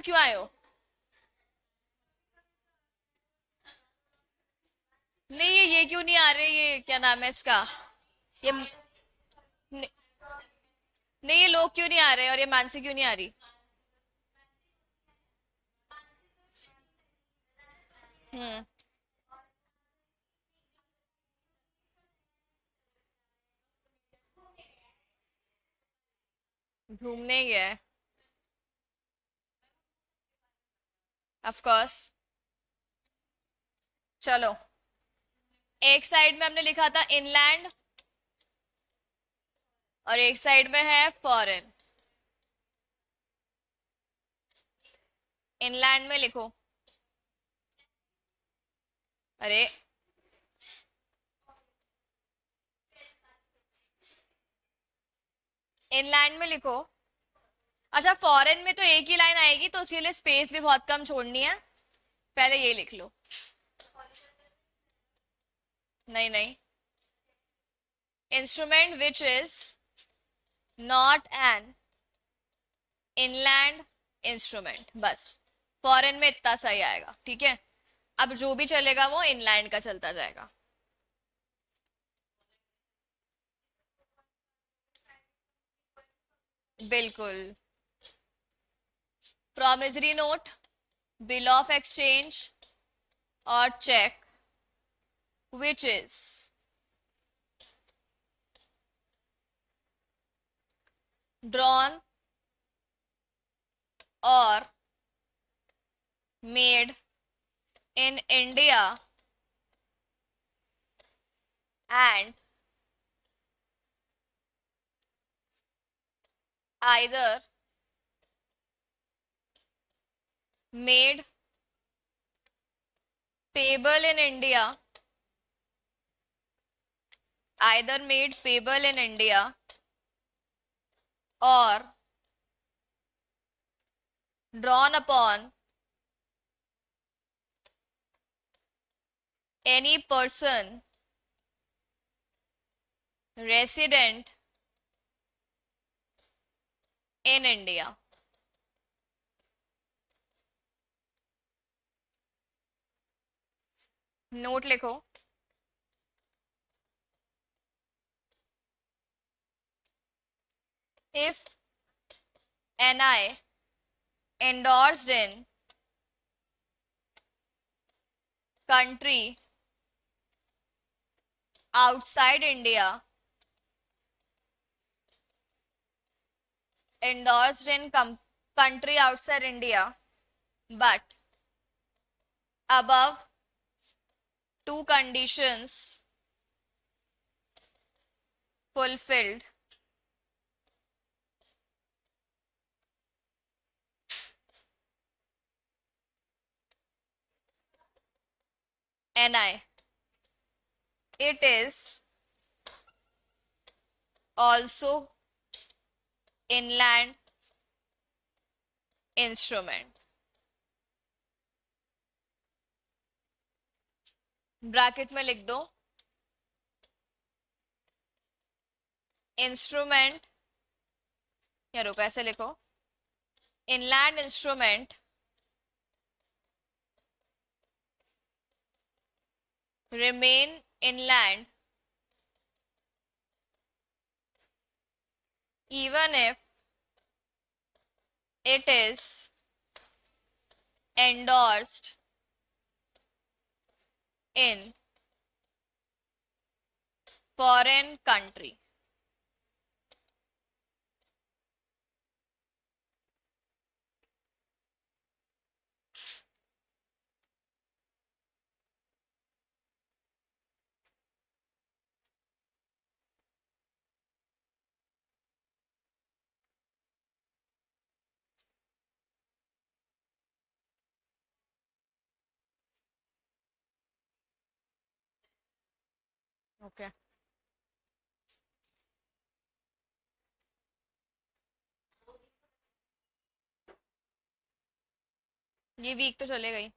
पे क्यों आए हो? नहीं, ये क्यों नहीं आ रहे? ये क्या नाम है इसका? ये नहीं, नहीं, ये लोग क्यों नहीं आ रहे और ये मानसी क्यों नहीं आ रही? हम्म। घूमने ही है। Of course. चलो। एक साइड में हमने लिखा था इनलैंड और एक साइड में है फॉरेन। इनलैंड में लिखो। अरे, इनलैंड में लिखो। अच्छा, फॉरेन में तो एक ही लाइन आएगी तो उसके लिए स्पेस भी बहुत कम छोड़नी है। पहले ये लिख लो। नहीं, नहीं। Instrument which is not an inland instrument, बस। फॉरेन में इतना सही आएगा, ठीक है। अब जो भी चलेगा वो इनलैंड का चलता जाएगा। बिल्कुल। Promissory note, bill of exchange और चेक विच इज ड्रॉन और made in India and either made payable in India, either made payable in India or drawn upon any person resident in India. Note लिखो। If NI endorsed in country outside India, endorsed in country outside India, but above two conditions fulfilled, NI, it is also inland instrument. Bracket में लिख दो instrument, या रुको ऐसे लिखो, inland instrument remain inland even if it is endorsed in foreign country. Okay. ये week तो चलेगा ही।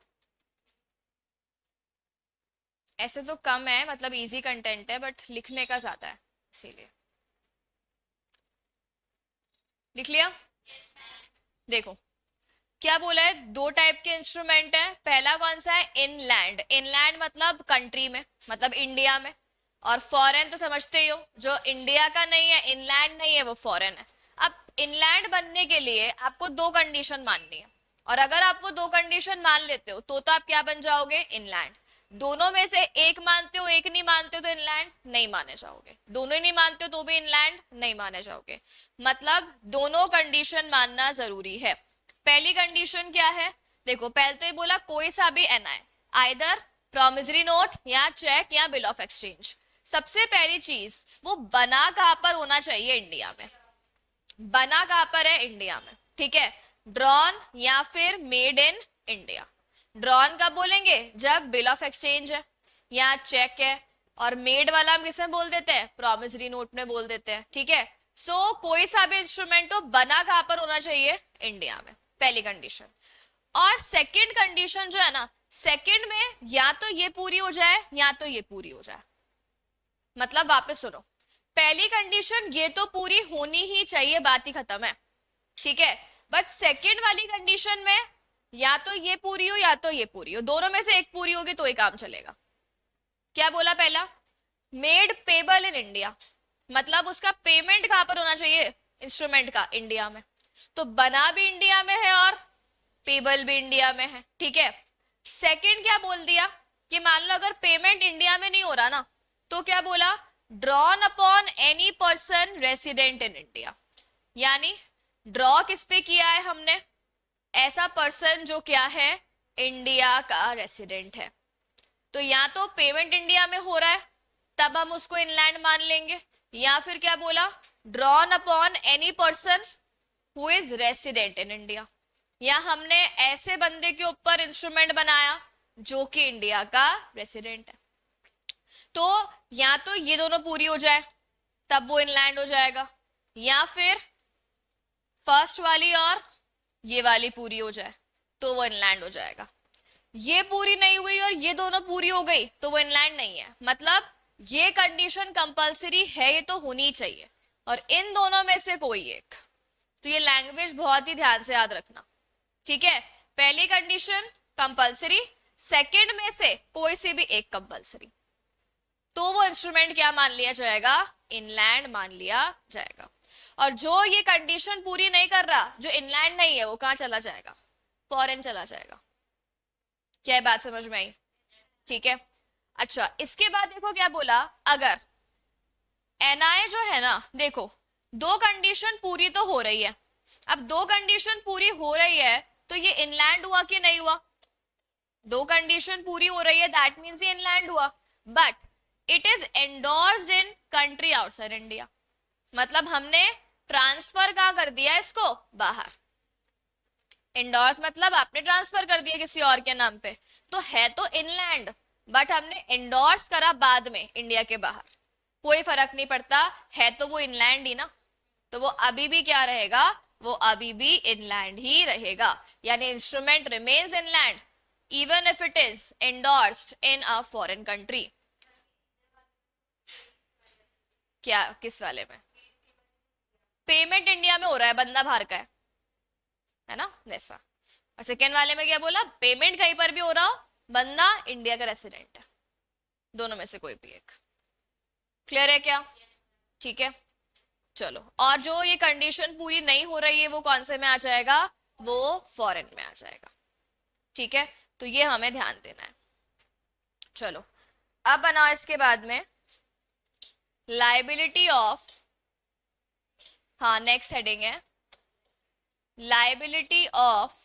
ऐसे तो कम है, मतलब इजी कंटेंट है, बट लिखने का ज्यादा है, इसीलिए। लिख लिया? देखो, क्या बोला है, दो टाइप के इंस्ट्रूमेंट है। पहला कौन सा है, इनलैंड। इनलैंड मतलब कंट्री में, मतलब इंडिया में। और फॉरेन तो समझते ही हो, जो इंडिया का नहीं है, इनलैंड नहीं है, वो फॉरेन है। अब इनलैंड बनने के लिए आपको दो कंडीशन माननी है, और अगर आप वो दो कंडीशन मान लेते हो तो आप क्या बन जाओगे, इनलैंड। दोनों में से एक मानते हो, एक नहीं मानते हो, तो इनलैंड नहीं माने जाओगे। दोनों ही नहीं मानते हो तो भी इनलैंड नहीं माने जाओगे। मतलब दोनों कंडीशन मानना जरूरी है। पहली कंडीशन क्या है, देखो पहले तो ये बोला कोई सा भी एनआई, आइदर प्रॉमिसरी नोट या चेक या बिल ऑफ एक्सचेंज। सबसे पहली चीज, वो बना कहां पर होना चाहिए, इंडिया में। बना कहां पर है, इंडिया में, ठीक है। ड्रॉन या फिर मेड इन इंडिया। ड्रॉन कब बोलेंगे, जब बिल ऑफ एक्सचेंज है या चेक है। और मेड वाला हम किसमें बोल देते हैं, प्रॉमिसरी नोट में बोल देते हैं, ठीक है। सो कोई सा भी इंस्ट्रूमेंट हो, बना कहां पर होना चाहिए, इंडिया में, पहली कंडीशन। और सेकंड कंडीशन जो है ना, सेकंड में या तो ये पूरी हो जाए या तो ये पूरी हो जाए। मतलब वापस सुनो, पहली कंडीशन ये तो पूरी होनी ही चाहिए, बात ही खत्म है, ठीक है। बट सेकंड वाली कंडीशन में या तो ये पूरी हो या तो ये पूरी हो, दोनों में से एक पूरी होगी तो ही काम चलेगा। क्या बोला पहला, मेड पेबल इन इंडिया, मतलब उसका पेमेंट कहां पर होना चाहिए, इंस्ट्रूमेंट का, इंडिया में। तो बना भी इंडिया में है और पेबल भी इंडिया में है, ठीक है। सेकंड क्या बोल दिया, कि मान लो अगर पेमेंट इंडिया में नहीं हो रहा ना, तो क्या बोला, drawn upon any person resident in India. यानी ड्रॉ किस पे किया है हमने, ऐसा पर्सन जो क्या है, इंडिया का रेसिडेंट है। तो या तो पेमेंट इंडिया में हो रहा है, तब हम उसको इनलैंड मान लेंगे, या फिर क्या बोला, drawn upon any person who is resident in India, या हमने ऐसे बंदे के ऊपर इंस्ट्रूमेंट बनाया जो कि इंडिया का रेसिडेंट है। तो या तो ये दोनों पूरी हो जाए तब वो इनलैंड हो जाएगा, या फिर फर्स्ट वाली और ये वाली पूरी हो जाए तो वो इनलैंड हो जाएगा। ये पूरी नहीं हुई और ये दोनों पूरी हो गई तो वो इनलैंड नहीं है। मतलब ये कंडीशन कंपलसरी है, ये तो होनी चाहिए, और इन दोनों में से कोई एक। तो ये लैंग्वेज बहुत ही ध्यान से याद रखना, ठीक है। पहली कंडीशन कंपलसरी, सेकंड में से कोई सी भी एक कंपलसरी, तो वो इंस्ट्रूमेंट क्या मान लिया जाएगा, इनलैंड मान लिया जाएगा। और जो ये कंडीशन पूरी नहीं कर रहा, जो इनलैंड नहीं है, वो कहां चला जाएगा, फॉरेन चला जाएगा। क्या बात समझ में आई, ठीक है। अच्छा, इसके बाद देखो क्या बोला, अगर एनआई जो है ना, देखो दो कंडीशन पूरी तो हो रही है। अब दो कंडीशन पूरी हो रही है तो ये इनलैंड हुआ कि नहीं हुआ, दो कंडीशन पूरी हो रही है, दैट मीन्स ये इनलैंड हुआ। But it is endorsed in country outside India, मतलब हमने ट्रांसफर कहां कर दिया इसको, बाहर। इंडोर्स मतलब आपने ट्रांसफर कर दिया किसी और के नाम पे, तो है तो इनलैंड, बट हमने इंडोर्स करा बाद में इंडिया के बाहर। कोई फर्क नहीं पड़ता, है तो वो इनलैंड ही ना, तो वो अभी भी क्या रहेगा, वो अभी भी इनलैंड ही रहेगा। यानी instrument remains inland even if it is endorsed in a foreign country. क्या, किस वाले में, पेमेंट इंडिया में हो रहा है, बंदा बाहर का है ना, वैसा। और सेकेंड वाले में क्या बोला, पेमेंट कहीं पर भी हो रहा हो, बंदा इंडिया का रेसिडेंट है, दोनों में से कोई भी एक। क्लियर है क्या, ठीक है। चलो, और जो ये कंडीशन पूरी नहीं हो रही है वो कौन से में आ जाएगा, वो फॉरेन में आ जाएगा, ठीक है। तो ये हमें ध्यान देना है। चलो, अब बनाओ इसके बाद में लाइबिलिटी ऑफ, हाँ नेक्स्ट हेडिंग है लाइबिलिटी ऑफ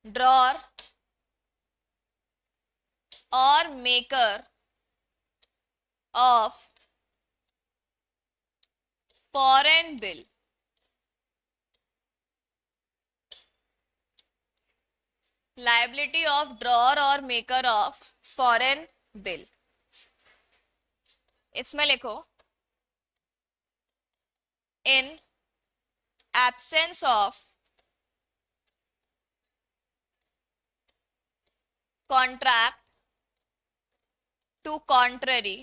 ड्रॉर और maker of foreign bill. Liability of drawer और मेकर ऑफ फॉरेन बिल, इसमें लिखो in absence of contract to contrary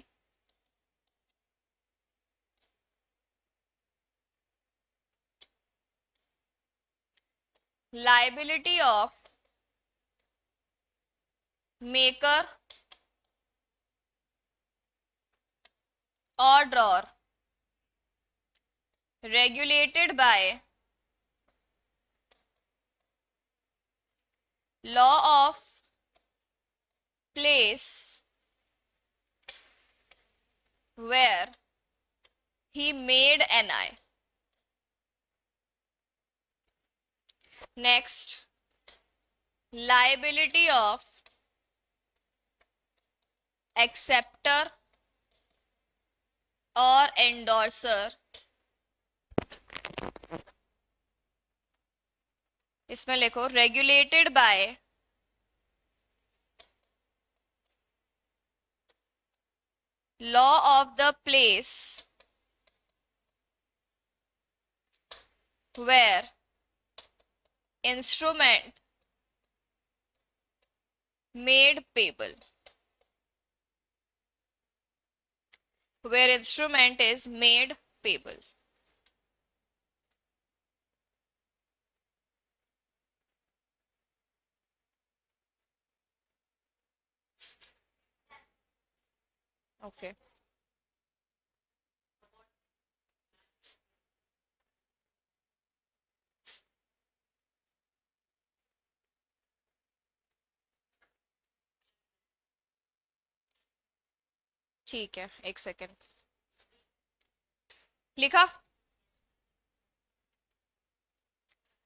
liability of maker or drawer regulated by law of place where he made an eye. Next, liability of acceptor or endorser, इसमें लिखो regulated by law of the place where instrument made payable, where instrument is made payable. Okay. ठीक है, एक second लिखा।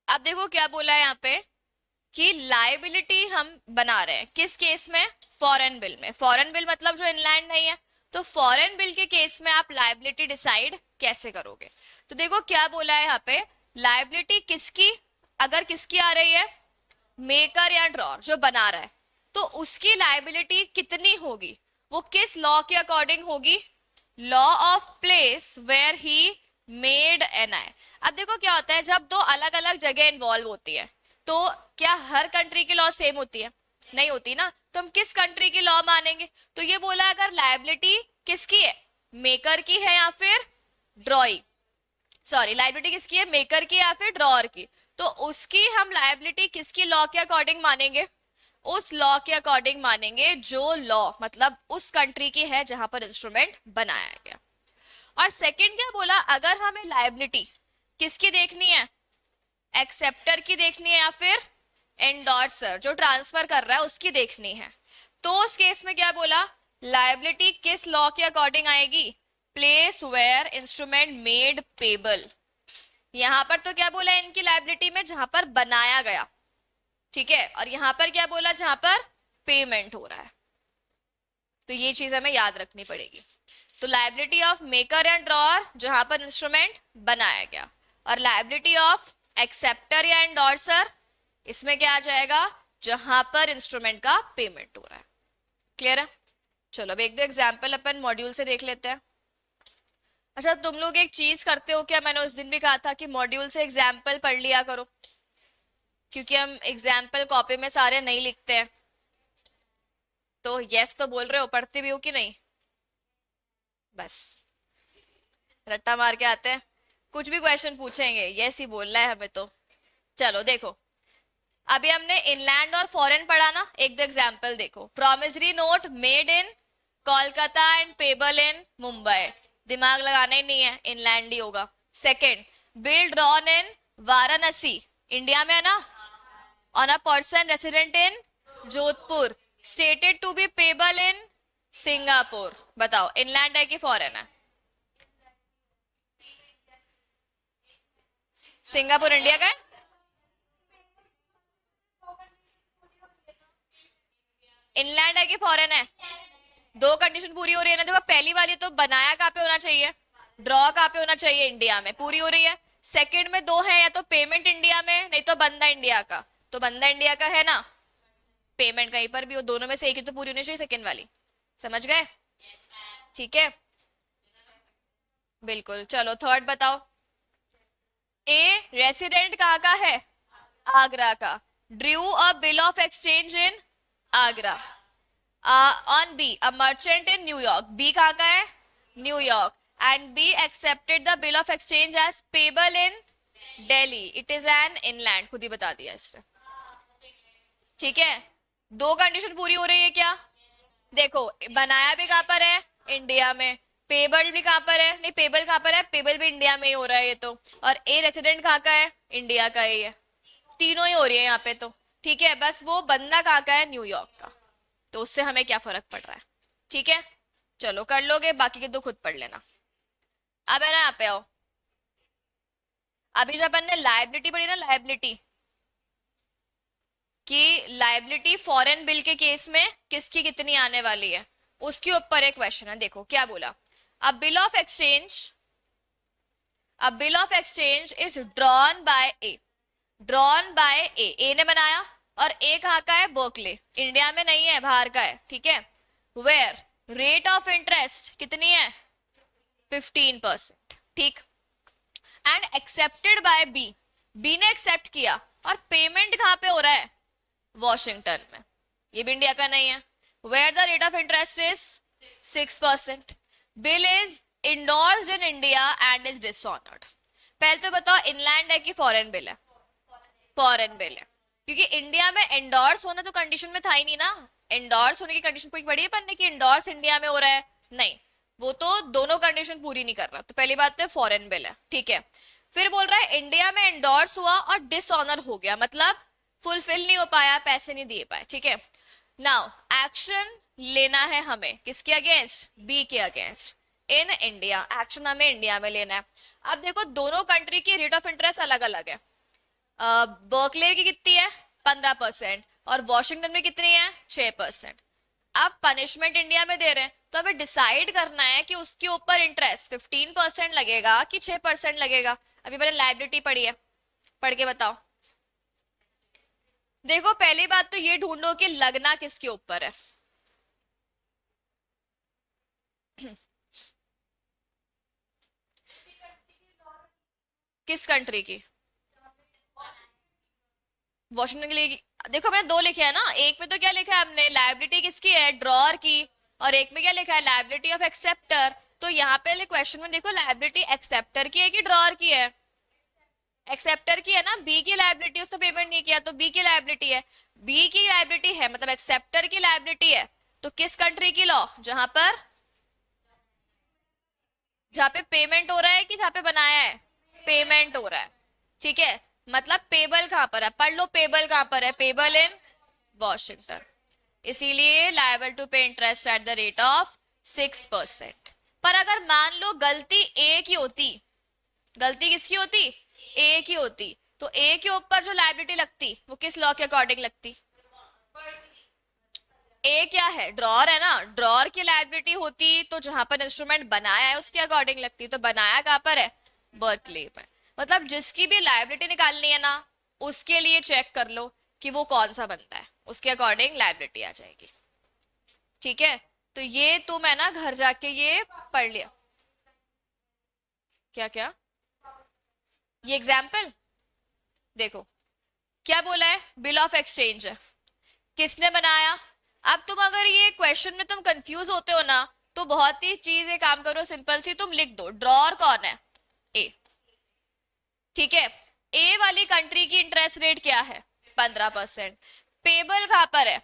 अब देखो क्या बोला है यहाँ पे कि लाइबिलिटी हम बना रहे हैं किस केस में, फॉरेन बिल में। फॉरेन बिल मतलब जो इनलैंड नहीं है, तो फॉरेन बिल के केस में आप लाइबिलिटी डिसाइड कैसे करोगे। तो देखो क्या बोला है यहाँ पे, लाइबिलिटी किसकी, अगर किसकी आ रही है, मेकर या ड्रॉर जो बना रहा है, तो उसकी लाइबिलिटी कितनी होगी, वो किस लॉ के अकॉर्डिंग होगी, law of place where he made N I. अब देखो क्या होता है, जब दो अलग अलग जगह इन्वॉल्व होती है तो क्या हर कंट्री की लॉ सेम होती है, नहीं होती ना, तो हम किस कंट्री की लॉ मानेंगे। तो ये बोला अगर लाइबिलिटी किसकी है, मेकर की है या फिर ड्रॉई, सॉरी लाइबिलिटी किसकी है, मेकर की या फिर ड्रॉअर की, तो उसकी हम लाइबिलिटी किसकी लॉ के अकॉर्डिंग मानेंगे, उस लॉ के अकॉर्डिंग मानेंगे जो लॉ मतलब उस कंट्री की है जहां पर इंस्ट्रूमेंट बनाया गया। और सेकंड क्या बोला, अगर हमें लाइबिलिटी किसकी देखनी है, एक्सेप्टर की देखनी है या फिर एंडोर्सर जो ट्रांसफर कर रहा है उसकी देखनी है, तो उस केस में क्या बोला, लाइबिलिटी किस लॉ के अकॉर्डिंग आएगी, place where instrument made payable. यहां पर तो क्या बोला इनकी लाइबिलिटी में, जहां पर बनाया गया, ठीक है, और यहां पर क्या बोला, जहां पर पेमेंट हो रहा है। तो ये चीज हमें याद रखनी पड़ेगी। तो liability of maker and drawer जहां पर इंस्ट्रूमेंट बनाया गया, और लाइबिलिटी ऑफ एक्सेप्टर या एंडोर्सर इसमें क्या आ जाएगा, जहां पर इंस्ट्रूमेंट का पेमेंट हो रहा है। क्लियर है। चलो अब एक दो एग्जाम्पल अपन मॉड्यूल से देख लेते हैं। अच्छा तुम लोग एक चीज करते हो क्या, मैंने उस दिन भी कहा था कि मॉड्यूल से एग्जाम्पल पढ़ लिया करो, क्योंकि हम एग्जाम्पल कॉपी में सारे नहीं लिखते हैं। तो यस तो बोल रहे हो, पढ़ते भी हो कि नहीं, बस रट्टा मार के आते हैं, कुछ भी क्वेश्चन पूछेंगे यस ही बोलना है हमें तो। चलो देखो अभी हमने इनलैंड और फॉरेन पढ़ा ना, एक दो एग्जाम्पल देखो। Promissory note made in Kolkata and payable in Mumbai, दिमाग लगाना ही नहीं है, इनलैंड ही होगा। Second, bill drawn in Varanasi, India में है ना, on a person resident in Jodhpur, stated to be payable in Singapore. बताओ इनलैंड है कि फॉरेन है, सिंगापुर इंडिया का है, इनलैंड है कि फॉरेन है, दो कंडीशन पूरी हो रही है ना। देखो पहली वाली तो बनाया कहाँ पे होना चाहिए, ड्रॉ कहाँ पे होना चाहिए, इंडिया में, पूरी हो रही है। सेकंड में दो है, या तो पेमेंट इंडिया में, नहीं तो बंदा इंडिया का, तो बंदा इंडिया का है ना, पेमेंट कहीं पर भी हो, दोनों में से एक ही तो पूरी होनी चाहिए सेकंड वाली। समझ गए, ठीक है, बिल्कुल। चलो थर्ड बताओ, ए रेसिडेंट कहाँ का है, आगरा का, drew a bill of exchange in Agra. On B a merchant in New York, B कहाँ का है, New York, and B accepted the bill of exchange as payable in Delhi, it is an inland, खुद ही बता दिया इसने। ठीक है, दो कंडीशन पूरी हो रही है क्या? देखो, बनाया भी कहाँ पर है? इंडिया में। पेबल भी कहाँ पर है? नहीं, पेबल कहाँ पर है? पेबल भी इंडिया में ही हो रहा है ये तो। और ए रेसिडेंट कहाँ का है? इंडिया का ही है। तीनों ही हो रही है यहाँ पे तो। ठीक है, बस वो बंदा कहाँ का है? न्यूयॉर्क का। तो उससे हमें क्या फर्क पड़ रहा है? ठीक है, चलो कर लोगे, बाकी के तो खुद पढ़ लेना। अब है ना, यहाँ पे आओ। अभी जब अपन ने लाइबिलिटी पढ़ी ना, लाइबिलिटी कि लाइबिलिटी फॉरेन बिल के केस में किसकी कितनी आने वाली है, उसके ऊपर एक क्वेश्चन है। देखो क्या बोला। A bill of exchange, a bill of exchange is drawn by A, drawn by A ने बनाया। और ए कहाँ का है? बर्कले, इंडिया में नहीं है, बाहर का है। ठीक है, वेयर रेट ऑफ इंटरेस्ट कितनी है? 15%। ठीक, and accepted by B, B ने एक्सेप्ट किया। और पेमेंट कहाँ पे हो रहा है? वॉशिंगटन में। ये भी इंडिया का नहीं है। Where the rate of interest is 6%। Bill is endorsed in India and is dishonoured. पहले तो बताओ, इनलैंड है कि फॉरेन बिल है? फॉरेन बिल है, क्योंकि इंडिया में एंडोर्स होना तो कंडीशन में था ही नहीं ना। एंडोर्स होने की कंडीशन कोई पड़ी है पन्ने की एंडोर्स इंडिया में हो रहा है? नहीं, वो तो दोनों कंडीशन पूरी नहीं कर रहा। तो पहली बात तो फॉरेन बिल है। ठीक है, फिर बोल रहा है इंडिया में एंडोर्स हुआ और डिसऑनर हो गया, मतलब फुलफिल नहीं हो पाया, पैसे नहीं दिए पाए। ठीक है, नाउ एक्शन लेना है हमें किसके अगेंस्ट? बी के अगेंस्ट इन इंडिया। एक्शन हमें इंडिया में लेना है। अब देखो, दोनों कंट्री की रेट ऑफ इंटरेस्ट अलग अलग है। बर्कले की कितनी है? 15%। और वॉशिंगटन में कितनी है? 6%। अब पनिशमेंट इंडिया में दे रहे हैं, तो हमें डिसाइड करना है कि उसके ऊपर इंटरेस्ट 15% लगेगा कि 6% लगेगा। अभी मैंने लाइबिलिटी पढ़ी है, पढ़ के बताओ। देखो, पहली बात तो ये ढूंढो कि लगना किसके ऊपर है। किस कंट्री की? वॉशिंगटन के लिए? देखो, मैंने दो लिखे हैं ना। एक में तो क्या लिखा है हमने? लायबिलिटी किसकी है? ड्रॉर की। और एक में क्या लिखा है? Liability of acceptor. तो यहाँ पे क्वेश्चन में देखो, लायबिलिटी एक्सेप्टर की है कि ड्रॉर की है? एक्सेप्टर की है ना। बी की लायबिलिटी, उसने पेमेंट नहीं किया तो बी की लायबिलिटी है। बी की लायबिलिटी है मतलब एक्सेप्टर की लायबिलिटी है। तो किस कंट्री की लॉ? जहां पर, जहां पे पेमेंट हो रहा है कि जहां पे बनाया है? पेमेंट हो रहा है। ठीक है, मतलब पेबल कहां पर है? पढ़ लो, पेबल कहां पर है? Payable in Washington. इसीलिए लायबल टू पे interest at the rate of 6%। पर अगर मान लो गलती ए की होती, गलती किसकी होती? ए की होती, तो ए के ऊपर जो लायबिलिटी लगती वो किस लॉ के अकॉर्डिंग लगती? ए क्या है? ड्रॉर है ना। ड्रॉर की लायबिलिटी होती तो जहां पर इंस्ट्रूमेंट बनाया है उसके अकॉर्डिंग लगती। तो बनाया कहां पर है? बर्कले में। मतलब जिसकी भी लायबिलिटी निकालनी है ना, उसके लिए चेक कर लो कि वो कौन सा बनता है, उसके अकॉर्डिंग लायबिलिटी आ जाएगी। ठीक है, तो ये तुम है ना घर जाके ये पढ़ लिया। क्या क्या? ये एग्जाम्पल देखो, क्या बोला है? बिल ऑफ एक्सचेंज है, किसने बनाया? अब तुम अगर ये क्वेश्चन में तुम कंफ्यूज होते हो ना, तो बहुत ही चीज, एक काम करो सिंपल सी, तुम लिख दो ड्रॉर कौन है? ए। ठीक है, ए वाली कंट्री की इंटरेस्ट रेट क्या है? 15%। पेबल कहां पर है?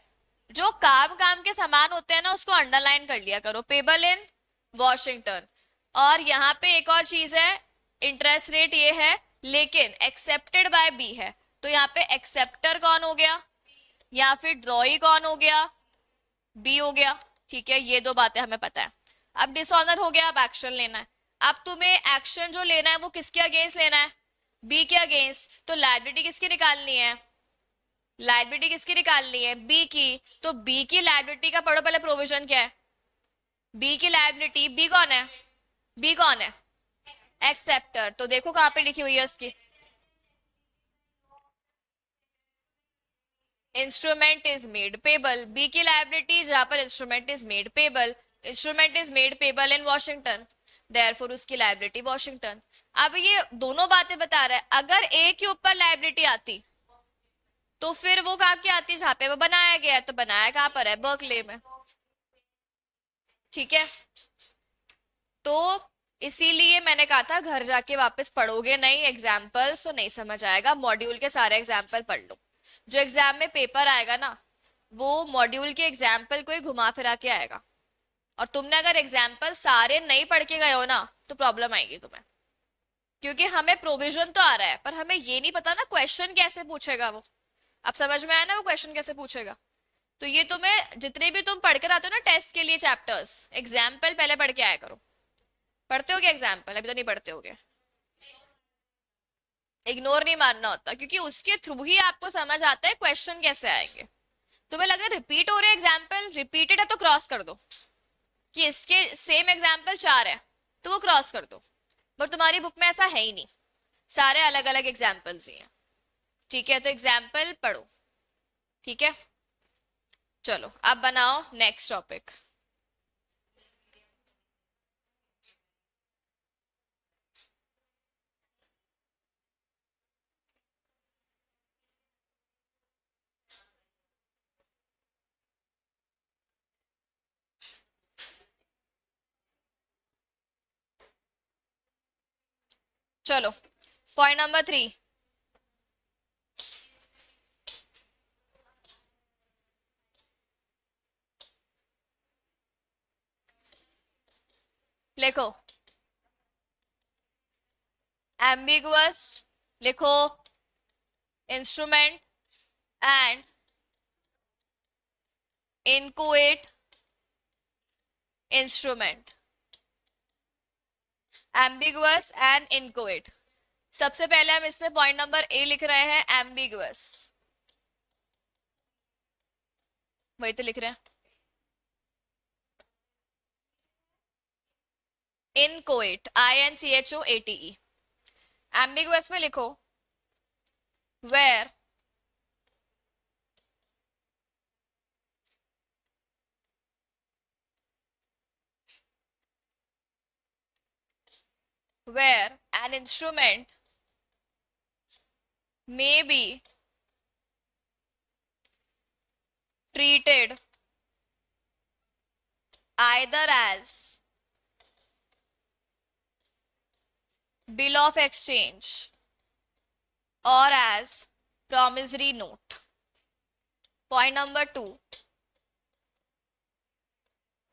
जो काम काम के समान होते हैं ना, उसको अंडरलाइन कर लिया करो। Payable in Washington. और यहाँ पे एक और चीज है, इंटरेस्ट रेट ये है, लेकिन एक्सेप्टेड बाय बी है। तो यहाँ पे एक्सेप्टर कौन हो गया? या फिर ड्रॉई कौन हो गया? बी हो गया। ठीक है, ये दो बातें हमें पता है। अब डिसऑनर हो गया, अब एक्शन लेना है। अब तुम्हें एक्शन जो लेना है वो किसके अगेंस्ट लेना है? बी के अगेंस्ट। तो लायबिलिटी किसकी निकालनी है? लायबिलिटी किसकी निकालनी है? बी की। तो बी की लायबिलिटी का पढ़ो पहले, प्रोविजन क्या है? बी की लायबिलिटी, बी कौन है? बी कौन है? एक्सेप्टर। तो देखो कहां पे लिखी हुई है उसकी? Instrument is made payable. B की लायबिलिटी जहां पर instrument is made payable, instrument is made payable in Washington, therefore उसकी लायबिलिटी वॉशिंगटन। अब ये दोनों बातें बता रहा है, अगर ए के ऊपर लायबिलिटी आती तो फिर वो कहाँ की आती? जहां पे वो बनाया गया है। तो बनाया कहां पर है? बर्कले में। ठीक है, तो इसीलिए मैंने कहा था घर जाके वापस पढ़ोगे नहीं एग्जाम्पल्स तो नहीं समझ आएगा, मॉड्यूल के सारे एग्जाम्पल पढ़ लो। जो एग्जाम में पेपर आएगा ना, वो मॉड्यूल के एग्जाम्पल को ही घुमा फिरा के आएगा। और तुमने अगर एग्जाम्पल सारे नहीं पढ़ के गए हो ना, तो प्रॉब्लम आएगी तुम्हें। क्योंकि हमें प्रोविजन तो आ रहा है, पर हमें ये नहीं पता ना क्वेश्चन कैसे पूछेगा वो। अब समझ में आया ना वो क्वेश्चन कैसे पूछेगा। तो ये तुम्हें जितने भी तुम पढ़ कर आते हो ना टेस्ट के लिए चैप्टर्स, एग्जाम्पल पहले पढ़ के आया करो। पढ़ते हो क्या एग्जाम्पल? अभी तो नहीं पढ़ते होगे। इग्नोर नहीं मारना होता, क्योंकि उसके थ्रू ही आपको समझ आता है क्वेश्चन कैसे आएंगे। तुम्हें लग रहा है रिपीट हो रहे एग्जाम्पल, रिपीटेड है तो क्रॉस कर दो, कि इसके सेम एग्जाम्पल 4 है तो वो क्रॉस कर दो। पर तुम्हारी बुक में ऐसा है ही नहीं, सारे अलग अलग एग्जाम्पल्स ही हैं। ठीक है, तो एग्जाम्पल पढ़ो। ठीक है, चलो अब बनाओ नेक्स्ट टॉपिक। चलो पॉइंट नंबर 3। लिखो एम्बिगुअस, लिखो instrument and inchoate instrument. Ambiguous and inchoate. सबसे पहले हम इसमें पॉइंट नंबर ए लिख रहे हैं, एम्बिगुअस। वही तो लिख रहे हैं, इनकोएट, INCHOATE। एम्बिगुअस में लिखो where an instrument may be treated either as bill of exchange or as promissory note. Point number 2,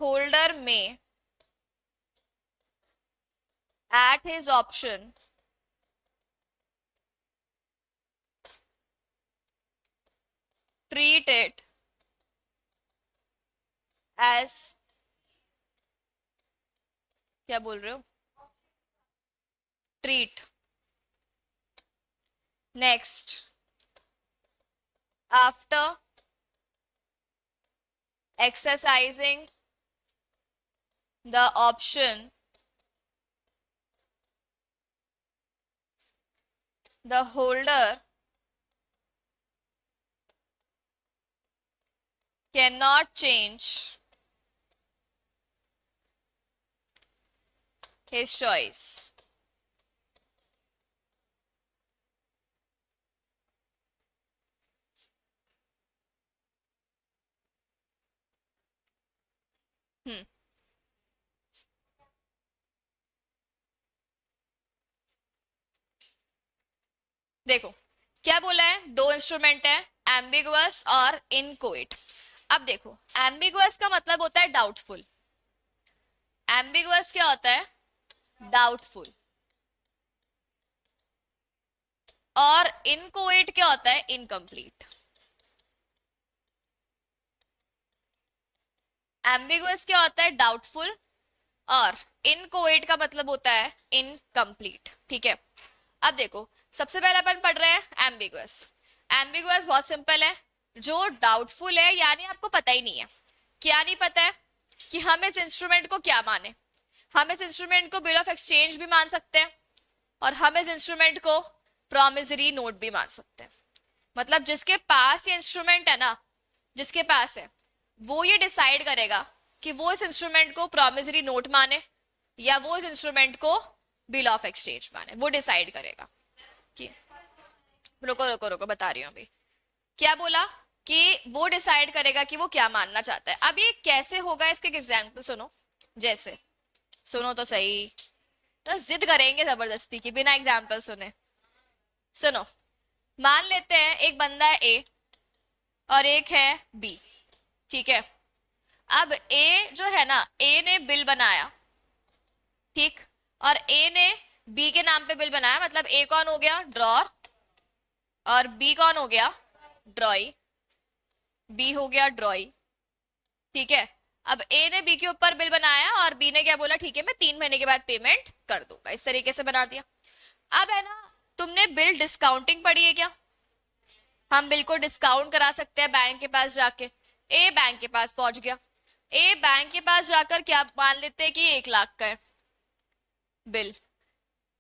holder may at his option treat it as, क्या बोल रहे हो, treat. Next, after exercising the option, the holder cannot change his choice. देखो क्या बोला है, दो instrument है, एम्बिगुअस और इनकोएट। अब देखो एम्बिगुअस का मतलब होता है डाउटफुल। एम्बिगुअस क्या होता है? डाउटफुल। और इनकोएट क्या होता है? इनकम्प्लीट। एम्बिगुअस क्या होता है? डाउटफुल। और इनकोएट का मतलब होता है इनकम्प्लीट। ठीक है, अब देखो सबसे पहले अपन पढ़ रहे हैं एम्बिगुअस। एम्बिगुअस बहुत सिंपल है, जो डाउटफुल है यानी आपको पता ही नहीं है। क्या नहीं पता है? कि हम इस इंस्ट्रूमेंट को क्या माने। हम इस इंस्ट्रूमेंट को बिल ऑफ एक्सचेंज भी मान सकते हैं, और हम इस इंस्ट्रूमेंट को प्रोमिसरी नोट भी मान सकते हैं। मतलब जिसके पास ये इंस्ट्रूमेंट है ना, जिसके पास है, वो ये डिसाइड करेगा कि वो इस इंस्ट्रूमेंट को प्रोमिसरी नोट माने या वो इस इंस्ट्रूमेंट को बिल ऑफ एक्सचेंज माने, वो डिसाइड करेगा। कि रुको रुको रुको बता रही हूँ अभी। क्या बोला कि वो डिसाइड करेगा कि वो क्या मानना चाहता है। अब ये कैसे होगा, इसके एग्जाम्पल सुनो। जैसे सुनो तो सही, तो जिद करेंगे जबरदस्ती की बिना एग्जाम्पल सुने। सुनो, मान लेते हैं एक बंदा है ए और एक है बी, ठीक है। अब ए जो है ना, ए ने बिल बनाया, ठीक, और ए ने बी के नाम पे बिल बनाया, मतलब ए कौन हो गया, ड्रॉर, और बी कौन हो गया, ड्रॉई, बी हो गया ड्रॉई, ठीक है। अब ए ने बी के ऊपर बिल बनाया और बी ने क्या बोला, ठीक है मैं 3 महीने के बाद पेमेंट कर दूंगा, इस तरीके से बना दिया। अब है ना, तुमने बिल डिस्काउंटिंग पढ़ी है क्या? हम बिल को डिस्काउंट करा सकते हैं बैंक के पास जाके। ए बैंक के पास पहुंच गया, ए बैंक के पास जाकर क्या मान लेते हैं कि 1 लाख का है बिल,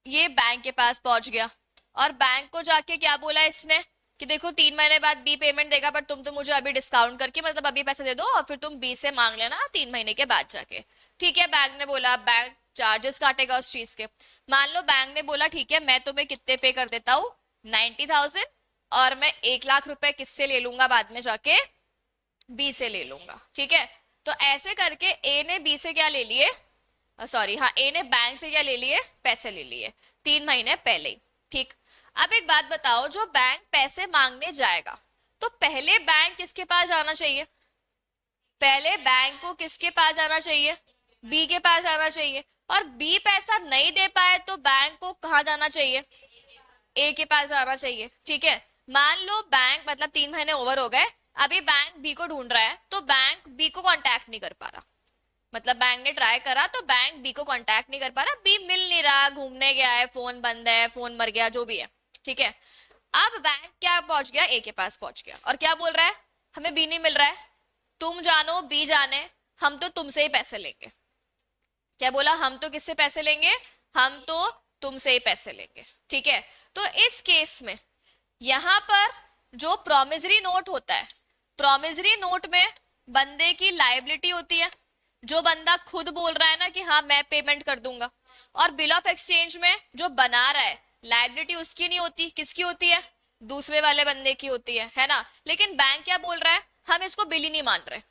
ये बैंक के पास पहुंच गया और बैंक को जाके क्या बोला इसने कि देखो 3 महीने बाद बी पेमेंट देगा, पर तुम तो मुझे अभी डिस्काउंट करके मतलब अभी पैसे दे दो और फिर तुम बी से मांग लेना 3 महीने के बाद जाके। ठीक है, बैंक ने बोला, बैंक चार्जेस काटेगा उस चीज के। मान लो बैंक ने बोला ठीक है मैं तुम्हें कितने पे कर देता हूँ, 90,000, और मैं 1 लाख रुपए किससे ले लूंगा बाद में जाके, बी से ले लूंगा, ठीक है। तो ऐसे करके ए ने बी से क्या ले लिए, सॉरी हाँ, ए ने बैंक से क्या ले लिए, पैसे ले लिए 3 महीने पहले ही, ठीक। अब एक बात बताओ, जो बैंक पैसे मांगने जाएगा तो पहले बैंक किसके पास जाना चाहिए, पहले बैंक को किसके पास जाना चाहिए, बी के पास जाना चाहिए। और बी पैसा नहीं दे पाए तो बैंक को कहाँ जाना चाहिए, ए के पास जाना चाहिए, ठीक है। मान लो बैंक मतलब 3 महीने ओवर हो गए, अभी बैंक बी को ढूंढ रहा है तो बैंक बी को कांटेक्ट नहीं कर पा रहा, मतलब बैंक ने ट्राई करा तो बैंक बी को कांटेक्ट नहीं कर पा रहा, बी मिल नहीं रहा, घूमने गया है, फोन बंद है, फोन मर गया, जो भी है, ठीक है। अब बैंक क्या पहुंच गया, ए के पास पहुंच गया और क्या बोल रहा है, हमें बी नहीं मिल रहा है, तुम जानो बी जाने, हम तो तुमसे ही पैसे लेंगे। क्या बोला, हम तो किससे पैसे लेंगे, हम तो तुमसे ही पैसे लेंगे, ठीक है। तो इस केस में यहां पर जो प्रोमिसरी नोट होता है, प्रोमिसरी नोट में बंदे की लाइबिलिटी होती है, जो बंदा खुद बोल रहा है ना कि हाँ मैं पेमेंट कर दूंगा, और बिल ऑफ एक्सचेंज में जो बना रहा है लाइबिलिटी उसकी नहीं होती, किसकी होती है, दूसरे वाले बंदे की होती है ना। लेकिन बैंक क्या बोल रहा है, हम इसको बिल ही नहीं मान रहे,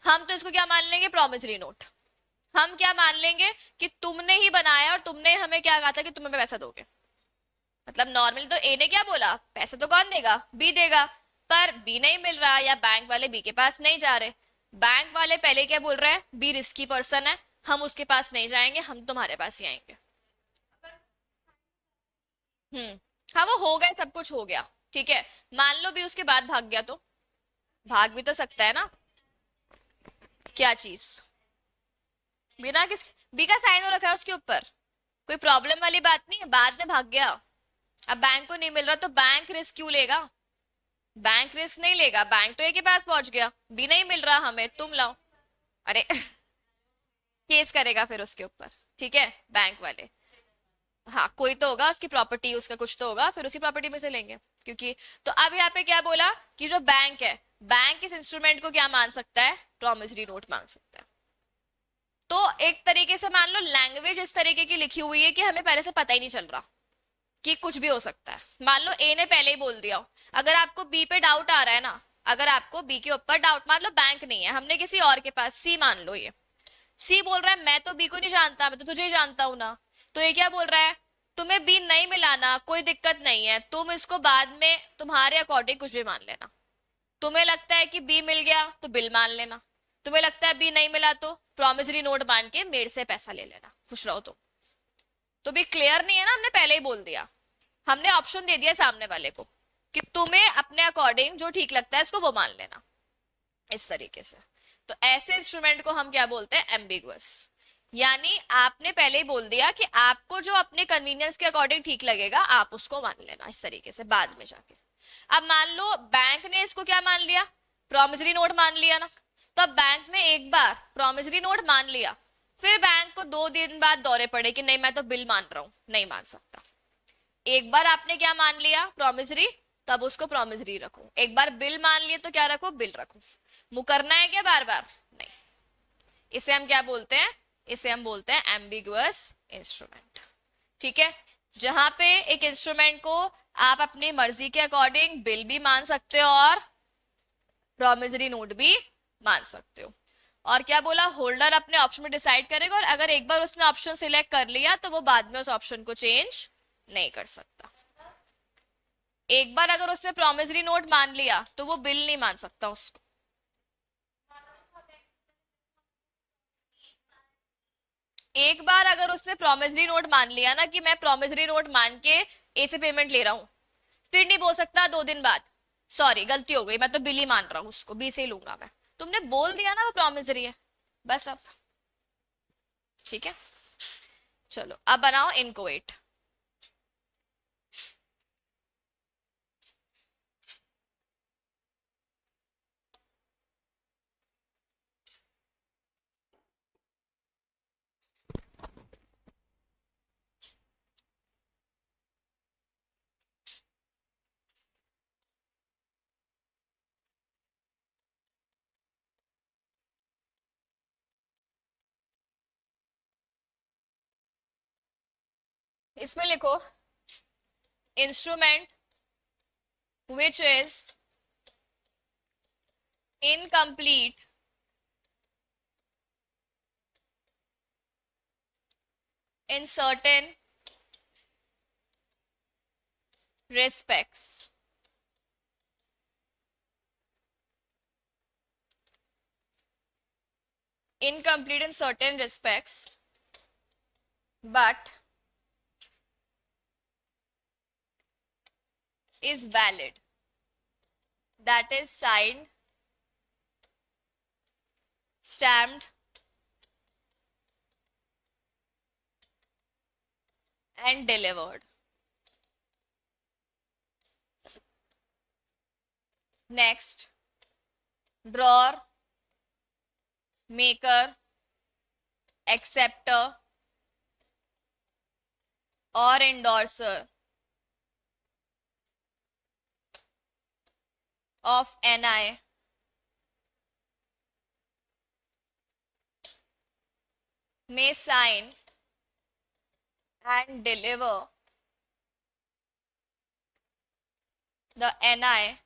हम तो इसको क्या मान लेंगे, प्रोमिसरी नोट। हम क्या मान लेंगे कि तुमने ही बनाया और तुमने हमें क्या कहा था कि तुम्हें पैसा दोगे, मतलब नॉर्मली तो ए ने क्या बोला, पैसा तो कौन देगा, बी देगा, पर बी नहीं मिल रहा या बैंक वाले बी के पास नहीं जा रहे, बैंक वाले पहले क्या बोल रहे हैं, बी रिस्की पर्सन है, हम उसके पास नहीं जाएंगे, हम तुम्हारे पास ही आएंगे। हाँ वो हो गए, सब कुछ हो गया, ठीक है। मान लो भी उसके बाद भाग गया, तो भाग भी तो सकता है ना, क्या चीज, बिना किस, बी का साइन हो रखा है उसके ऊपर, कोई प्रॉब्लम वाली बात नहीं है, बाद में भाग गया। अब बैंक को नहीं मिल रहा तो बैंक रिस्क क्यों लेगा, बैंक रिस्क नहीं लेगा, बैंक तो ए के पास पहुंच गया, बी नहीं मिल रहा हमें, तुम लाओ, अरे केस करेगा फिर उसके ऊपर, ठीक है, बैंक वाले। हाँ कोई तो होगा, उसकी प्रॉपर्टी, उसका कुछ तो होगा, फिर उसकी प्रॉपर्टी में से लेंगे, क्योंकि तो अब यहाँ पे क्या बोला कि जो बैंक है, बैंक इस इंस्ट्रूमेंट को क्या मान सकता है, प्रॉमिसरी नोट मान सकता है। तो एक तरीके से मान लो लैंग्वेज इस तरीके की लिखी हुई है कि हमें पहले से पता ही नहीं चल रहा कि कुछ भी हो सकता है। मान लो ए ने पहले ही बोल दिया, अगर आपको बी पे डाउट आ रहा है ना, अगर आपको बी के ऊपर डाउट, मान लो बैंक नहीं है, हमने किसी और के पास, सी मान लो, ये सी बोल रहा है मैं तो बी को नहीं जानता, मैं तो तुझे ही जानता हूं ना, तो ये क्या बोल रहा है, तुम्हें बी नहीं मिलाना कोई दिक्कत नहीं है, तुम इसको बाद में तुम्हारे अकॉर्डिंग कुछ भी मान लेना, तुम्हें लगता है कि बी मिल गया तो बिल मान लेना, तुम्हें लगता है बी नहीं मिला तो प्रॉमिसरी नोट मान के मेरे से पैसा ले लेना, खुश रहो तुम। तो भी क्लियर नहीं है ना, हमने पहले ही बोल दिया, हमने ऑप्शन दे दिया सामने वाले को कि तुम्हें अपने अकॉर्डिंग जो ठीक लगता है इसको वो मान लेना, इस तरीके से। तो ऐसे इंस्ट्रूमेंट को हम क्या बोलते हैं, एम्बिगुअस, यानी आपने पहले ही बोल दिया कि आपको जो अपने कन्वीनियंस के अकॉर्डिंग ठीक लगेगा आप उसको मान लेना, इस तरीके से बाद में जाके। अब मान लो बैंक ने इसको क्या मान लिया, प्रॉमिसरी नोट मान लिया ना, तो अब बैंक ने एक बार प्रॉमिसरी नोट मान लिया, फिर बैंक को 2 दिन बाद दौरे पड़े कि नहीं मैं तो बिल मान रहा हूं, नहीं मान सकता। एक बार आपने क्या मान लिया, प्रॉमिसरी, तब उसको प्रॉमिसरी रखो, एक बार बिल मान लिए तो क्या रखो, बिल रखो। मुकरना है क्या बार बार, नहीं। इसे हम क्या बोलते हैं, इसे हम बोलते हैं एम्बिगुअस इंस्ट्रूमेंट, ठीक है। जहां पे एक इंस्ट्रूमेंट को आप अपनी मर्जी के अकॉर्डिंग बिल भी मान सकते हो और प्रॉमिसरी नोट भी मान सकते हो। और क्या बोला, होल्डर अपने ऑप्शन में डिसाइड करेगा, और अगर एक बार उसने ऑप्शन सिलेक्ट कर लिया तो वो बाद में उस ऑप्शन को चेंज नहीं कर सकता। एक बार अगर उसने प्रोमिसरी नोट मान लिया तो वो बिल नहीं मान सकता उसको। एक बार अगर उसने प्रोमिसरी नोट मान लिया ना कि मैं प्रोमिसरी नोट मान के ए से पेमेंट ले रहा हूं, फिर नहीं बोल सकता 2 दिन बाद सॉरी गलती हो गई, मैं तो बिल ही मान रहा हूं, उसको बी से ही लूंगा मैं। तुमने बोल दिया ना वो प्रोमिसरी है, बस अब ठीक है। चलो अब बनाओ इनकोएट। इसमें लिखो instrument which is incomplete in certain respects. Incomplete in certain respects, but is valid. That is signed, stamped, and delivered. Next, drawer, maker, acceptor, or endorser of NI may sign and deliver the NI,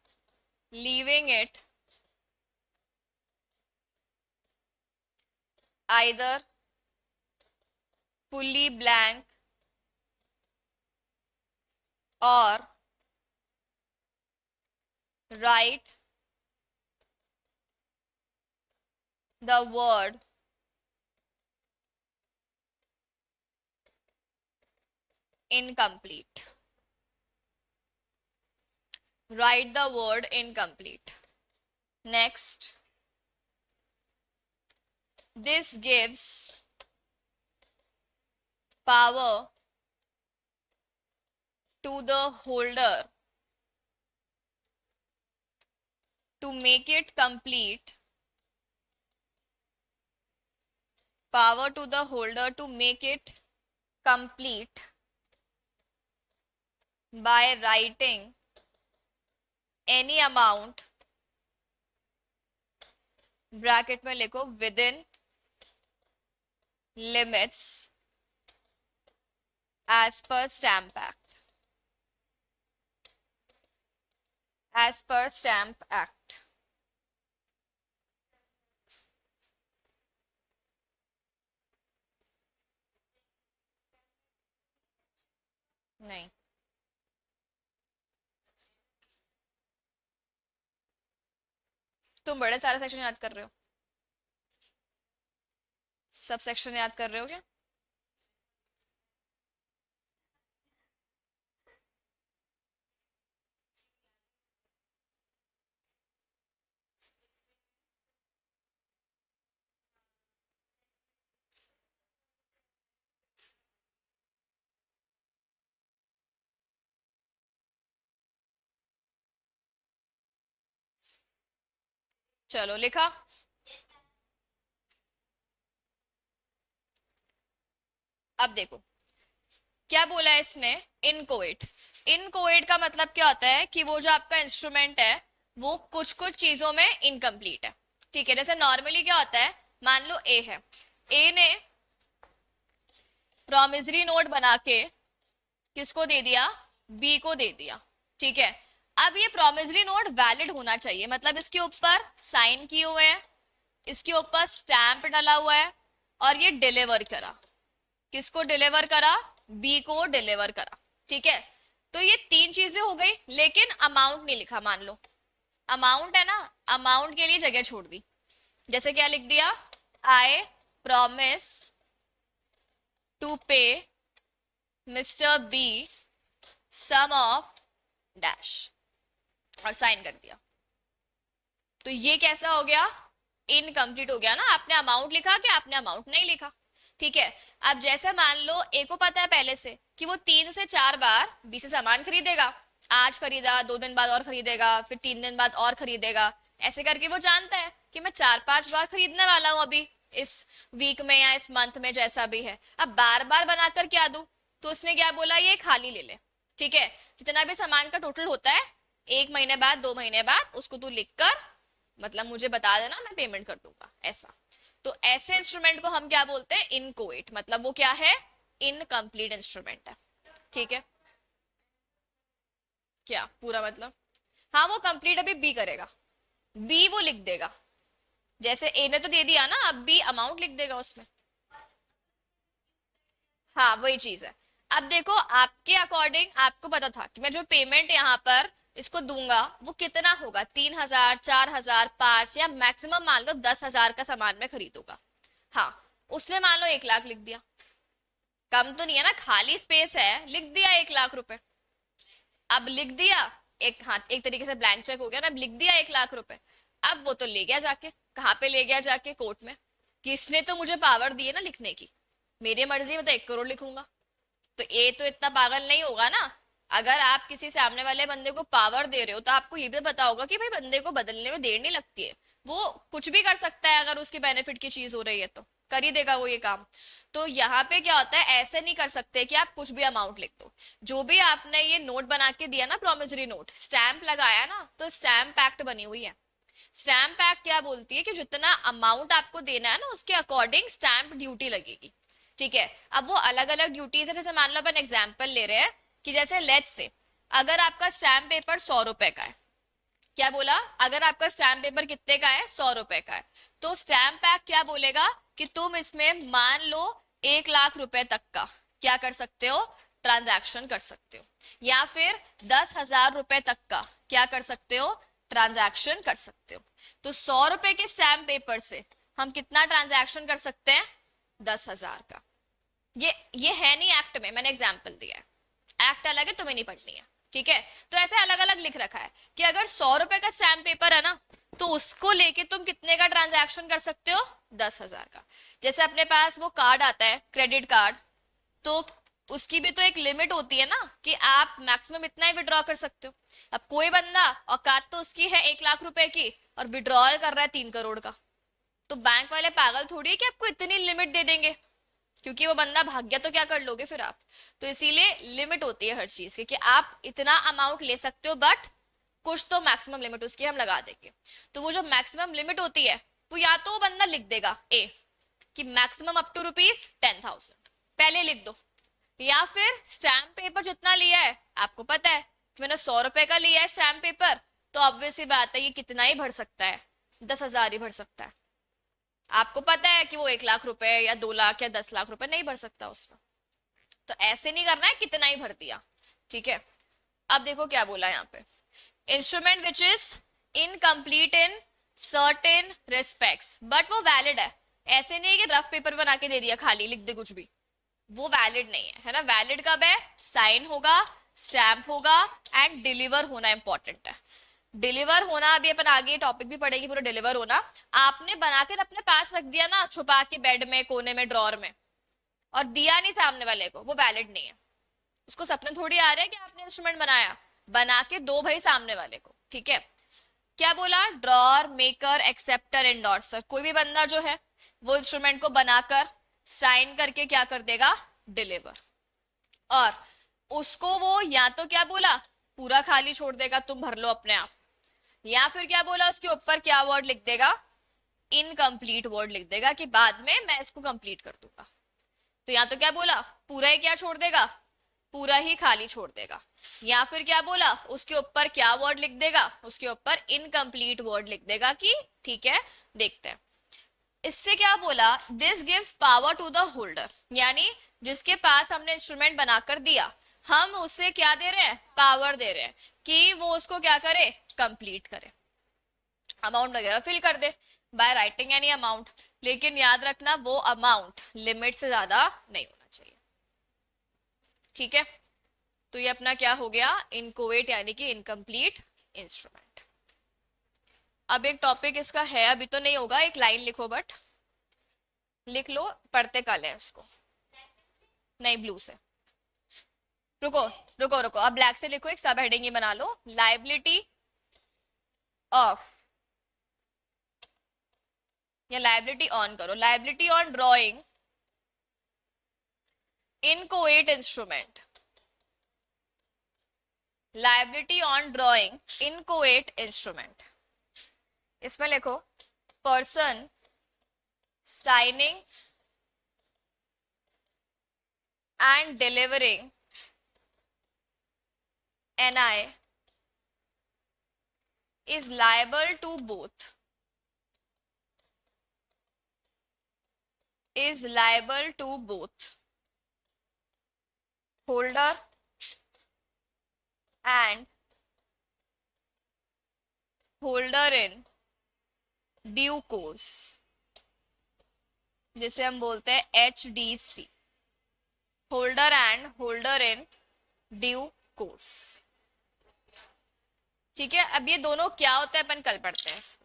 leaving it either fully blank or write the word incomplete. Write the word incomplete. Next, this gives power to the holder to make it complete. Power to the holder to make it complete by writing any amount, bracket में लिखो within limits as per Stamp Act. As per Stamp Act. नहीं, तुम बड़े सारे section याद कर रहे हो, सब सेक्शन याद कर रहे हो क्या? चलो लिखा। अब देखो क्या बोला है इसने, इनकोएट। इनकोएट का मतलब क्या होता है कि वो जो आपका इंस्ट्रूमेंट है वो कुछ कुछ चीजों में इनकम्प्लीट है। ठीक है, जैसे नॉर्मली क्या होता है, मान लो ए है, ए ने प्रोमिसरी नोट बना के किसको दे दिया, बी को दे दिया। ठीक है, अब ये प्रोमिसरी नोट वैलिड होना चाहिए, मतलब इसके ऊपर साइन किए हुए हैं, इसके ऊपर स्टैंप डाला हुआ है और ये डिलीवर करा। किसको डिलीवर करा? बी को डिलीवर करा। ठीक है, तो ये तीन चीजें हो गई, लेकिन अमाउंट नहीं लिखा। मान लो अमाउंट है ना, अमाउंट के लिए जगह छोड़ दी। जैसे क्या लिख दिया? I promise to pay mister B sum of dash और साइन कर दिया। तो ये कैसा हो गया? इनकम्प्लीट हो गया ना। आपने अमाउंट लिखा कि आपने अमाउंट नहीं लिखा। ठीक है, अब जैसे मान लो ए को पता है पहले से कि वो 3 से 4 बार बी से सामान खरीदेगा। आज खरीदा, 2 दिन बाद और खरीदेगा, फिर 3 दिन बाद और खरीदेगा। ऐसे करके वो जानता है कि मैं 4-5 बार खरीदने वाला हूं अभी इस वीक में या इस मंथ में, जैसा भी है। अब बार बार बनाकर क्या दूं? तो उसने क्या बोला? ये खाली ले ले। ठीक है, जितना भी सामान का टोटल होता है 1 महीने बाद, 2 महीने बाद, उसको तू लिख कर मतलब मुझे बता देना, मैं पेमेंट कर दूंगा, ऐसा। तो ऐसे इंस्ट्रूमेंट को हम क्या बोलते हैं? इनकोएट। मतलब वो क्या है? इनकम्प्लीट इंस्ट्रूमेंट है। ठीक है, क्या पूरा मतलब? हाँ, वो कंप्लीट अभी बी करेगा, बी वो लिख देगा। जैसे ए ने तो दे दिया ना, अब बी अमाउंट लिख देगा उसमें। हाँ, वही चीज है। अब देखो, आपके अकॉर्डिंग आपको पता था कि मैं जो पेमेंट यहाँ पर इसको दूंगा वो कितना होगा, 3,000, 4,000, 5, या मैक्सिमम मान लो 10,000 का सामान मैं खरीदूंगा। हाँ, उसने मान लो 1 लाख लिख दिया। कम तो नहीं है ना, खाली स्पेस है, लिख दिया 1 लाख रुपए। अब लिख दिया, एक हाथ एक तरीके से ब्लैंक चेक हो गया ना। अब लिख दिया 1 लाख रुपए। अब वो तो ले गया जाके, कहाँ पे ले गया जाके? कोर्ट में। किसने तो मुझे पावर दी है ना लिखने की, मेरी मर्जी में तो 1 करोड़ लिखूंगा। तो ये तो इतना पागल नहीं होगा ना। अगर आप किसी सामने वाले बंदे को पावर दे रहे हो तो आपको ये भी पता होगा कि भाई बंदे को बदलने में देर नहीं लगती है। वो कुछ भी कर सकता है, अगर उसकी बेनिफिट की चीज हो रही है तो कर ही देगा वो ये काम। तो यहाँ पे क्या होता है, ऐसे नहीं कर सकते कि आप कुछ भी अमाउंट लिख दो। जो भी आपने ये नोट बना के दिया ना, प्रोमिसरी नोट, स्टैंप लगाया ना, तो स्टैंप एक्ट बनी हुई है। स्टैंप एक्ट क्या बोलती है कि जितना अमाउंट आपको देना है ना, उसके अकॉर्डिंग स्टैंप ड्यूटी लगेगी। ठीक है, अब वो अलग अलग ड्यूटीज है। जैसे मान लो अपन एग्जाम्पल ले रहे हैं कि जैसे लेट्स से अगर आपका स्टैम्प पेपर 100 रुपए का है। क्या बोला? अगर आपका स्टैम्प पेपर कितने का है? 100 रुपए का है। तो स्टैम्प एक्ट क्या बोलेगा कि तुम इसमें मान लो 1 लाख रुपए तक का क्या कर सकते हो? ट्रांजैक्शन कर सकते हो। या फिर 10,000 रुपए तक का क्या कर सकते हो? ट्रांजैक्शन कर सकते हो। तो 100 रुपए के स्टैम्प पेपर से हम कितना ट्रांजैक्शन कर सकते हैं? 10,000 का। ये है नहीं एक्ट में, मैंने एग्जाम्पल दिया है। एक्ट अलग है, तुम्हें नहीं पढ़नी है। ठीक है, तो ऐसे अलग अलग लिख रखा है कि अगर 100 रुपए का स्टैम्प पेपर है ना, तो उसको लेके तुम कितने का ट्रांजैक्शन कर सकते हो? 10,000 का। जैसे अपने पास वो कार्ड आता है, क्रेडिट कार्ड, तो उसकी भी तो एक लिमिट होती है ना कि आप मैक्सिमम इतना ही विड्रॉ कर सकते हो। अब कोई बंदा औकात तो उसकी है 1 लाख रुपए की और विड्रॉल कर रहा है 3 करोड़ का, तो बैंक वाले पागल थोड़ी है कि आपको इतनी लिमिट दे देंगे। क्योंकि वो बंदा भाग गया तो क्या कर लोगे फिर आप? तो इसीलिए लिमिट होती है हर चीज की कि आप इतना अमाउंट ले सकते हो, बट कुछ तो मैक्सिमम लिमिट उसकी हम लगा देंगे। तो वो जो मैक्सिमम लिमिट होती है वो या तो वो बंदा लिख देगा ए कि मैक्सिमम अप टू ₹10,000 पहले लिख दो, या फिर स्टैम्प पेपर जितना लिया है, आपको पता है कि मैंने 100 रुपए का लिया है स्टैम्प पेपर, तो ऑब्वियस सी बात है ये कितना ही भर सकता है? 10,000 ही भर सकता है। आपको पता है कि वो 1 लाख रुपए या 2 लाख या 10 लाख रुपए नहीं भर सकता उसमें। तो ऐसे नहीं करना है कितना ही भर दिया। ठीक है, अब देखो क्या बोला यहाँ पे, instrument which is incomplete in certain respects but वो वैलिड है। ऐसे नहीं है कि रफ पेपर बना के दे दिया खाली लिख दे कुछ भी, वो वैलिड नहीं है, है ना। वैलिड कब है? साइन होगा, स्टैंप होगा एंड डिलीवर होना इंपॉर्टेंट है। डिलीवर होना अभी अपन आगे टॉपिक भी पढ़ेंगे पूरा। डिलीवर होना आपने बनाकर अपने पास रख दिया ना, छुपा के बेड में, कोने में, ड्रॉर में, और दिया नहीं सामने वाले को, वो वैलिड नहीं है। उसको सपने थोड़ी आ रहे हैं कि आपने इंस्ट्रूमेंट बनाया, बना के दो भाई सामने वाले को। ठीक है, क्या बोला? ड्रॉर, मेकर, एक्सेप्टर, एंडोर्सर, कोई भी बंदा जो है वो इंस्ट्रूमेंट को बनाकर साइन करके क्या कर देगा? डिलीवर। और उसको वो या तो क्या बोला, पूरा खाली छोड़ देगा, तुम भर लो अपने आप, या फिर क्या बोला, उसके ऊपर क्या वर्ड लिख देगा? इनकम्प्लीट वर्ड लिख देगा कि बाद में मैं इसको कंप्लीट कर दूंगा। तो या तो क्या बोला, पूरा ही क्या छोड़ देगा? पूरा ही खाली छोड़ देगा। या फिर क्या बोला, उसके ऊपर क्या वर्ड लिख देगा? उसके ऊपर इनकम्प्लीट वर्ड लिख देगा कि ठीक है देखते हैं। इससे क्या बोला, this gives power to the holder, यानी जिसके पास हमने इंस्ट्रूमेंट बनाकर दिया, हम उसे क्या दे रहे हैं, पावर दे रहे हैं कि वो उसको क्या करे, कंप्लीट करे, अमाउंट वगैरह फिल कर दे बाय राइटिंग एनी अमाउंट। लेकिन याद रखना वो अमाउंट लिमिट से ज्यादा नहीं होना चाहिए, ठीक है। तो ये अपना क्या हो गया, इनकोवेट यानी कि इनकम्प्लीट इंस्ट्रूमेंट। अब एक टॉपिक इसका है, अभी तो नहीं होगा, एक लाइन लिखो, बट लिख लो, पढ़ते कल है इसको, नहीं ब्लू से। रुको रुको रुको, अब ब्लैक से लिखो, एक सब हेडिंग ही बना लो, लाइबिलिटी ऑफ, या लाइबिलिटी ऑन करो, liability on drawing inchoate instrument, liability on drawing inchoate instrument. इसमें लिखो, person signing and delivering NI is liable to both, holder and holder in due course, जिसे हम बोलते हैं HDC, holder and holder in due course, ठीक है। अब ये दोनों क्या होता है अपन कल पढ़ते हैं इसको।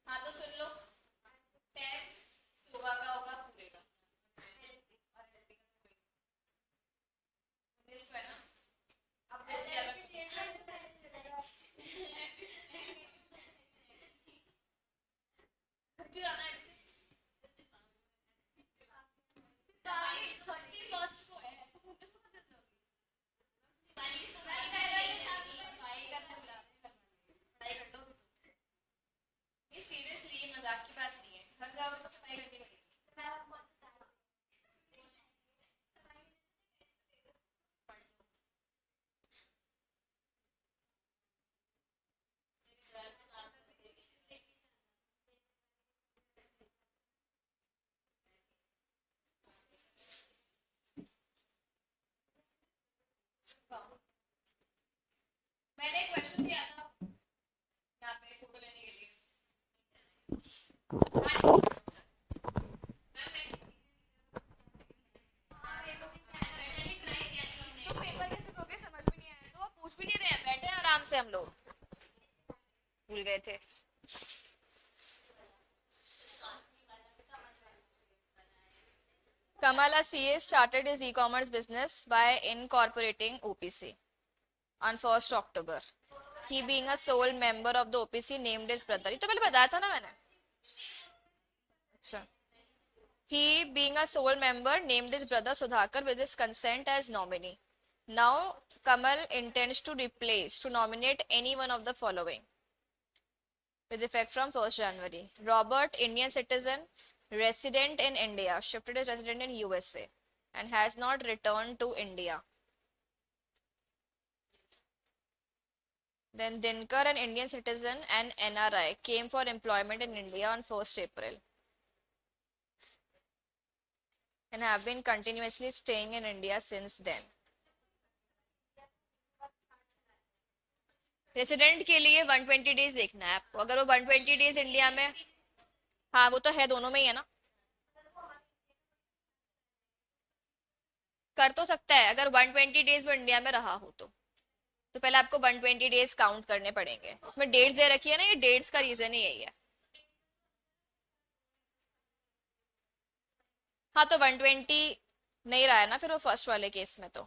हाँ तो सुन लो, टेस्ट सुबह का होगा पूरे का, इसको है ना, अब बोल दिया क्यों आना है, सारी 31 को है तो नोटिस को मत देते हो, पढ़ाई करने बुला रहे हैं, पढ़ाई कर लो। ये सीरियसली, ये मजाक की बात नहीं है, घर जाओगे तो सफाई करके करेंगे। मैंने एक क्वेश्चन दिया था यहाँ पे फोटो लेने के लिए, तो पेपर कैसे दोगे, समझ में नहीं आया तो आप पूछ भी नहीं रहे हैं, बैठे हैं आराम से, हम लोग भूल गए थे। Kamala CA started his e-commerce business by incorporating OPC on 1st October. He being a sole member of the OPC named his brother. ये तो पहले बताया था ना मैंने। अच्छा। He being a sole member named his brother Sudhakar with his consent as nominee. Now Kamal intends to nominate any one of the following with effect from 1st January. Robert, Indian citizen, resident in India, shifted his resident in USA and has not returned to India. Then Dinkar, an Indian citizen and NRI, came for employment in India on 1st April and have been continuously staying in India since then. Resident के लिए 120 days देखना है आपको, अगर वो 120 days India में, हाँ वो तो है, दोनों में ही है ना, कर तो सकता है अगर 120 डेज वो इंडिया में रहा हो तो। तो पहले आपको 120 डेज काउंट करने पड़ेंगे। इसमें डेट्स दे रखी है ना, ये डेट्स का रीजन ही यही है। हाँ तो 120 नहीं रहा है ना फिर वो फर्स्ट वाले केस में, तो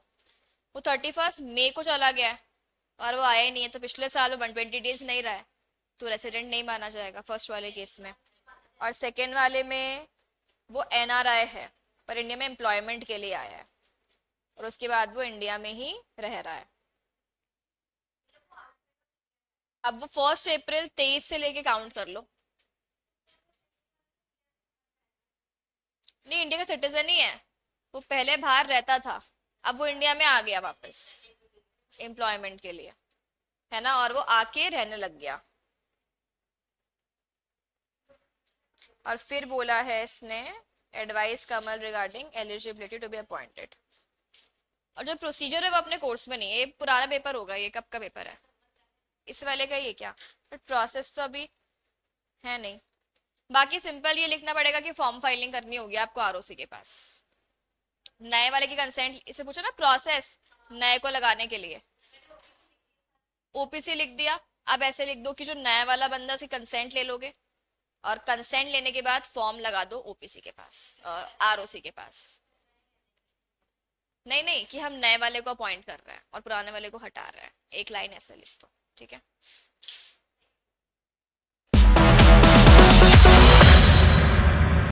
वो 31 मई को चला गया है और वो आया ही नहीं है, तो पिछले साल वो 120 डेज नहीं रहा है, तो रेसिडेंट नहीं माना जाएगा फर्स्ट वाले केस में। और सेकेंड वाले में वो एनआरआई है पर इंडिया में एम्प्लॉयमेंट के लिए आया है और उसके बाद वो इंडिया में ही रह रहा है। अब वो 1 अप्रैल 23 से लेके काउंट कर लो। नहीं, इंडिया का सिटीजन ही है, वो पहले बाहर रहता था, अब वो इंडिया में आ गया वापस एम्प्लॉयमेंट के लिए, है ना, और वो आके रहने लग गया। और फिर बोला है इसने, advice Kamal regarding eligibility to be appointed. और जो प्रोसीजर है वो अपने कोर्स में नहीं है, ये पुराना पेपर होगा, ये कब का पेपर है, इस वाले का ये क्या, बट प्रोसेस तो अभी है नहीं। बाकी सिंपल ये लिखना पड़ेगा कि फॉर्म फाइलिंग करनी होगी आपको आरओसी के पास, नए वाले की कंसेंट, इसमें पूछा ना प्रोसेस नए को लगाने के लिए, ओपीसी लिख दिया। अब ऐसे लिख दो कि जो नया वाला बंदा उसकी कंसेंट ले लोगे, और कंसेंट लेने के बाद फॉर्म लगा दो ओपीसी के पास, आरओसी के पास। नहीं नहीं, कि हम नए वाले को अपॉइंट कर रहे हैं और पुराने वाले को हटा रहे हैं, एक लाइन ऐसे लिख दो, ठीक है।